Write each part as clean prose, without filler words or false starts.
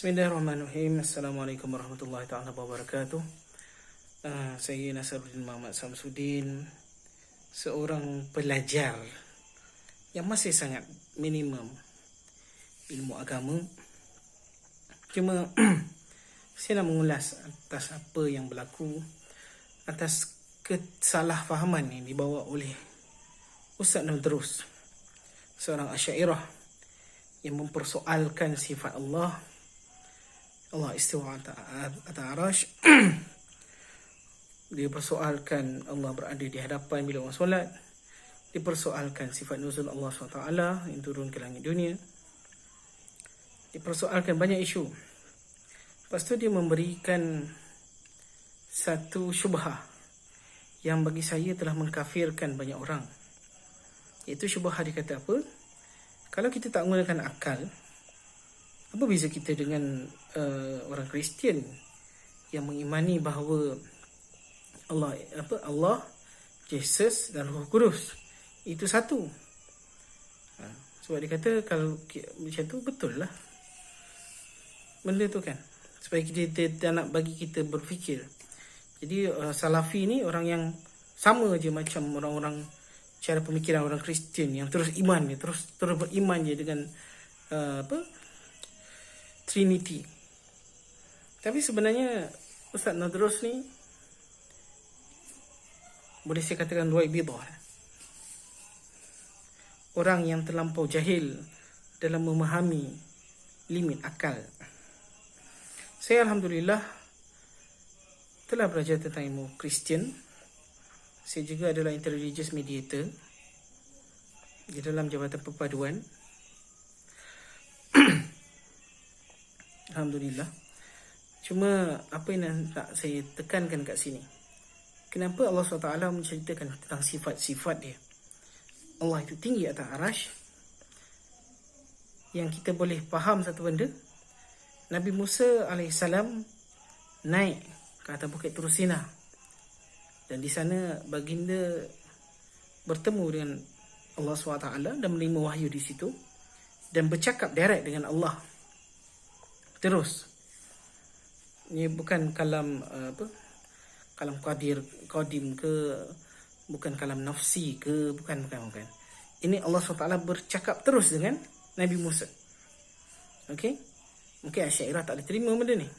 Bismillahirrahmanirrahim. Assalamualaikum warahmatullahi taala wabarakatuh. Saya Nasaruddin Muhammad Samsudin, seorang pelajar yang masih sangat minimum ilmu agama. Cuma saya nak mengulas atas apa yang berlaku, atas kesalahfahaman yang dibawa oleh Ustaz Nadrus, seorang Asy'ariyah yang mempersoalkan sifat Allah istiwa atas arash. Dia persoalkan Allah berada di hadapan bila orang solat. Dia persoalkan sifat nuzul Allah SWT yang turun ke langit dunia. Dia persoalkan banyak isu. Lepas tu dia memberikan satu syubhah yang bagi saya telah mengkafirkan banyak orang. Iaitu syubhah dia kata apa? Kalau kita tak menggunakan akal, apa beza kita dengan orang Kristian yang mengimani bahawa Allah, Jesus dan Roh Kudus itu satu. Sebab dia kata kalau macam tu betul lah benda tu kan, supaya kita tak nak bagi kita berfikir. Jadi Salafi ni orang yang sama je macam orang-orang cara pemikiran orang Kristian yang terus iman je, terus beriman je dengan Trinity. Tapi sebenarnya Ustaz Nadrus ni boleh saya katakan dua bidah. Orang yang terlampau jahil dalam memahami limit akal. Saya alhamdulillah telah belajar tentang ilmu Kristian. Saya juga adalah interreligious mediator di dalam Jabatan Perpaduan. Alhamdulillah. Cuma apa yang nak saya tekankan kat sini, kenapa Allah SWT menceritakan tentang sifat-sifat dia. Allah itu tinggi atas arash. Yang kita boleh faham satu benda, Nabi Musa AS naik ke atas bukit Tur Sina, dan di sana baginda bertemu dengan Allah SWT dan menerima wahyu di situ, dan bercakap direct dengan Allah. Terus, ini bukan kalam kalam qadim ke, bukan kalam nafsi ke, bukan. Ini Allah SWT bercakap terus dengan Nabi Musa. Okey? Mungkin Asy'ariyah tak boleh terima benda ni.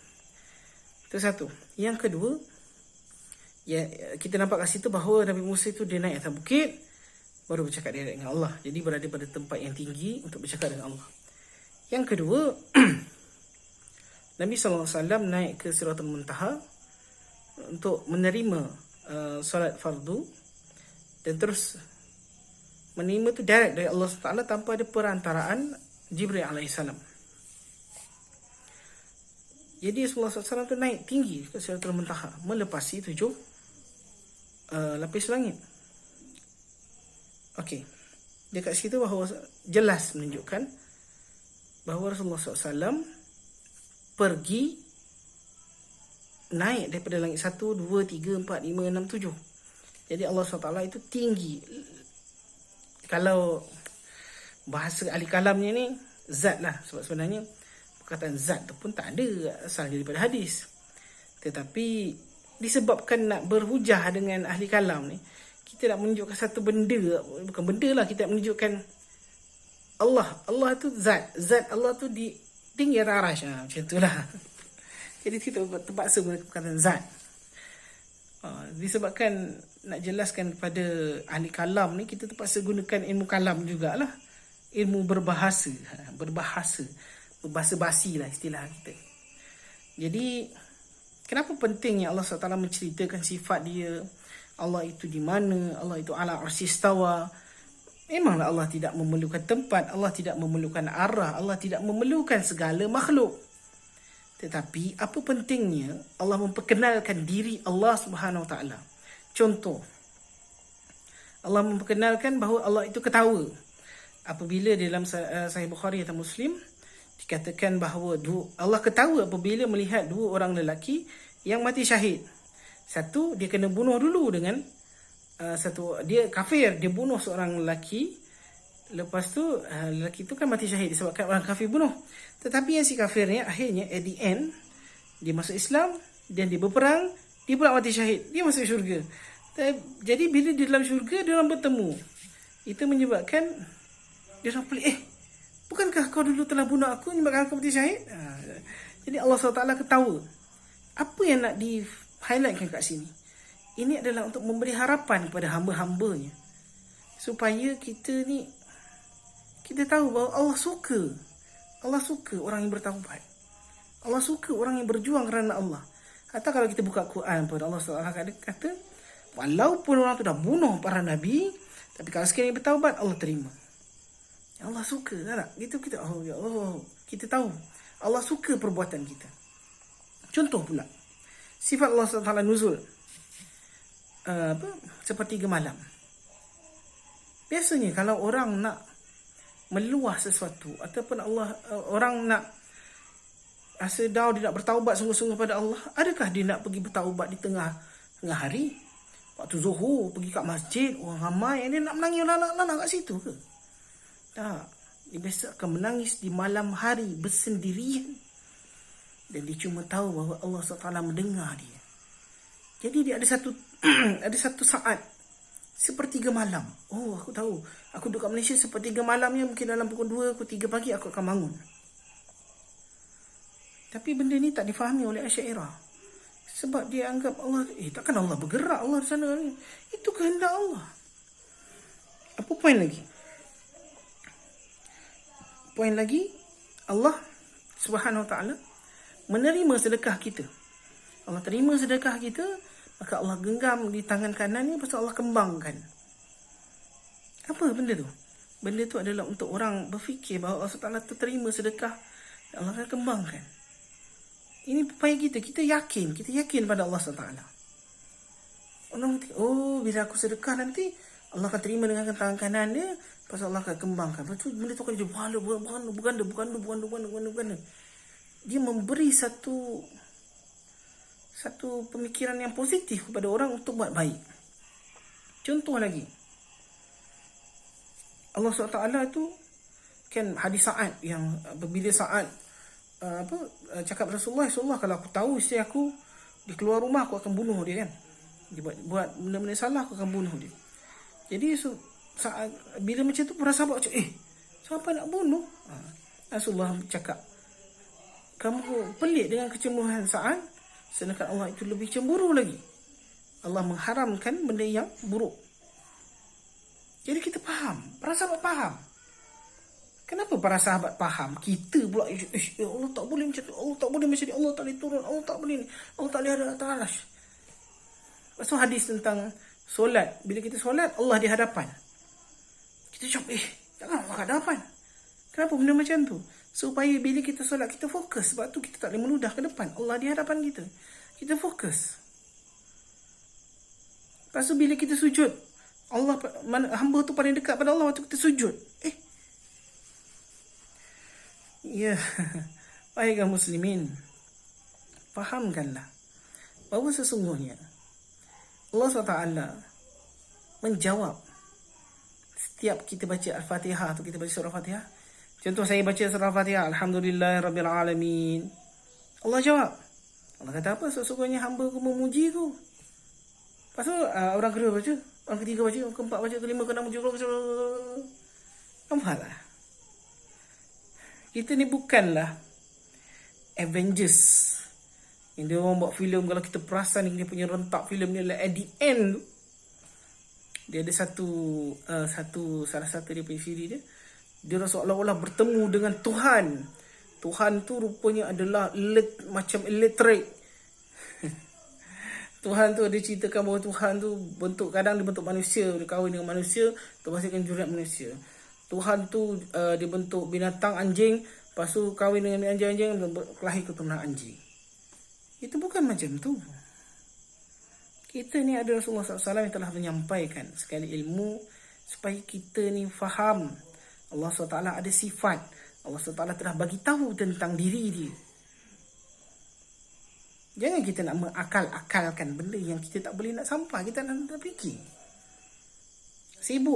Itu satu. Yang kedua, ya, kita nampak kat situ bahawa Nabi Musa itu dia naik atas bukit baru bercakap direct dengan Allah. Jadi berada pada tempat yang tinggi untuk bercakap dengan Allah. Yang kedua, Nabi SAW naik ke Sidratul Muntaha untuk menerima solat fardu, dan terus menerima tu direct dari Allah SWT tanpa ada perantaraan Jibril AS. Jadi Rasulullah SAW tu naik tinggi ke Sidratul Muntaha, melepasi 7 lapis langit. Okey, dekat situ bahawa jelas menunjukkan bahawa Rasulullah SAW pergi naik daripada langit 1, 2, 3, 4, 5, 6, 7. Jadi Allah SWT itu tinggi. Kalau bahasa ahli kalamnya ni, zat lah. Sebab sebenarnya perkataan zat tu pun tak ada asal daripada hadis. Tetapi disebabkan nak berhujah dengan ahli kalam ni, kita nak menunjukkan satu benda. Bukan benda lah, kita nak menunjukkan Allah tu zat. Zat Allah tu di tinggi atas arash. Macam itulah. Jadi kita terpaksa guna perkataan zat. Disebabkan nak jelaskan kepada ahli kalam ni, kita terpaksa gunakan ilmu kalam jugalah. Ilmu berbahasa. Berbahasa basi lah istilah kita. Jadi kenapa pentingnya Allah SWT menceritakan sifat dia, Allah itu di mana, Allah itu ala arsistawa. Memanglah Allah tidak memerlukan tempat, Allah tidak memerlukan arah, Allah tidak memerlukan segala makhluk. Tetapi apa pentingnya Allah memperkenalkan diri Allah Subhanahu Wa Taala. Contoh, Allah memperkenalkan bahawa Allah itu ketawa. Apabila dalam Sahih Bukhari atau Muslim dikatakan bahawa Allah ketawa apabila melihat dua orang lelaki yang mati syahid. Satu, dia kena bunuh dulu dengan satu, dia kafir, dia bunuh seorang lelaki. Lepas tu lelaki tu kan mati syahid disebabkan orang kafir bunuh. Tetapi yang si kafir ni akhirnya at the end dia masuk Islam dan dia berperang, dia pula mati syahid, dia masuk syurga. Jadi bila di dalam syurga dia orang bertemu, itu menyebabkan dia orang pelik, bukankah kau dulu telah bunuh aku menyebabkan aku mati syahid? Jadi Allah SWT ketawa. Apa yang nak di highlightkan kat sini? Ini adalah untuk memberi harapan kepada hamba-hambanya, supaya kita ni, kita tahu bahawa Allah suka orang yang bertaubat. Allah suka orang yang berjuang kerana Allah. Hatta kalau kita buka Quran pun Allah SWT kata, walaupun orang tu dah bunuh para Nabi, tapi kalau sekali bertaubat, Allah terima. Allah suka, tak? Gitu kita, oh ya Allah, kita tahu Allah suka perbuatan kita. Contoh pula, sifat Allah SWT nuzul, sepertiga malam. Biasanya kalau orang nak meluah sesuatu, ataupun orang nak rasa dah dia nak bertaubat sungguh-sungguh pada Allah, adakah dia nak pergi bertaubat di tengah hari? Waktu zuhur pergi kat masjid, orang ramai, dia nak menangis lanak kat situ ke? Tak. Dia biasa akan menangis di malam hari bersendirian, dan dia cuma tahu bahawa Allah SWT mendengar dia. Jadi dia ada satu ada satu saat sepertiga malam. Oh, aku tahu. Aku duduk kat Malaysia sepertiga malamnya, mungkin dalam pukul 2, pukul 3 pagi aku akan bangun. Tapi benda ni tak difahami oleh Asy'ariyah. Sebab dia anggap Allah, takkan Allah bergerak Allah di sana ni. Itu kehendak Allah. Apa poin lagi? Poin lagi, Allah Subhanahu Wa Taala menerima sedekah kita. Allah terima sedekah kita, maka Allah genggam di tangan kanan ni, pasal Allah kembangkan. Apa benda tu? Benda tu adalah untuk orang berfikir bahawa Allah SWT terima sedekah, Allah akan kembangkan. Ini upaya kita yakin pada Allah SWT. Orang kata, oh, bila aku sedekah nanti Allah akan terima dengan tangan kanan dia, pasal Allah akan kembangkan. Lepas tu benda tu akan jadi berganda. Dia memberi satu pemikiran yang positif kepada orang untuk buat baik. Contoh lagi, Allah SWT tu kan hadis Sa'ad, yang bila Sa'ad cakap Rasulullah, kalau aku tahu isteri aku dia keluar rumah, aku akan bunuh dia, kan. Dia buat benda-benda salah, aku akan bunuh dia. Jadi saat bila macam tu, para sahabat macam, siapa nak bunuh? Rasulullah cakap, kamu pelik dengan kecemburuan Sa'ad, sedangkan Allah itu lebih cemburu lagi. Allah mengharamkan benda yang buruk. Jadi kita faham, para sahabat faham. Kenapa para sahabat faham? Kita pula, Allah tak boleh macam tu, Allah tak boleh macam ni, Allah tak boleh turun, Allah tak boleh ni, Allah tak boleh ada atas arash. Lepas tu hadis tentang solat, bila kita solat, Allah di hadapan. Kita cakap, jangan Allah kat hadapan. Kenapa benda macam tu? Supaya bila kita solat, kita fokus. Sebab tu kita tak boleh meludah ke depan. Allah di hadapan kita. Kita fokus. Lepas tu bila kita sujud, Allah, hamba tu paling dekat pada Allah waktu kita sujud. Ya, wahai kaum muslimin, fahamkanlah bahawa sesungguhnya Allah SWT menjawab setiap kita baca Al-Fatihah atau kita baca surah Al-Fatihah. Contoh saya baca surah Al-Fatihah, Alhamdulillahirabbil alamin. Allah jawab. Allah kata apa? Sesungguhnya hamba ku memuji ku. Lepas tu orang kedua baca, orang ketiga baca, orang keempat baca, kelima, keenam, ketujuh, nampak tak? Kita ni bukanlah Avengers yang dia orang buat filem. Kalau kita perasan dia punya rentak filem ni adalah at the end tu, dia ada salah satu dia punya siri dia seolah-olah bertemu dengan Tuhan. Tuhan tu rupanya adalah macam elektrik. Tuhan tu ada ceritakan bahawa Tuhan tu kadang dia bentuk manusia, dia kahwin dengan manusia, termasukkan jurat manusia. Tuhan tu dia bentuk binatang anjing, lepas tu kahwin dengan anjing-anjing, lahir keturunan anjing. Itu bukan macam tu. Kita ni ada Rasulullah SAW yang telah menyampaikan sekali ilmu supaya kita ni faham Allah SWT ada sifat. Allah SWT telah bagi tahu tentang diri dia. Jangan kita nak mengakal-akalkan benda yang kita tak boleh nak sampai, kita nak fikir. Sibuk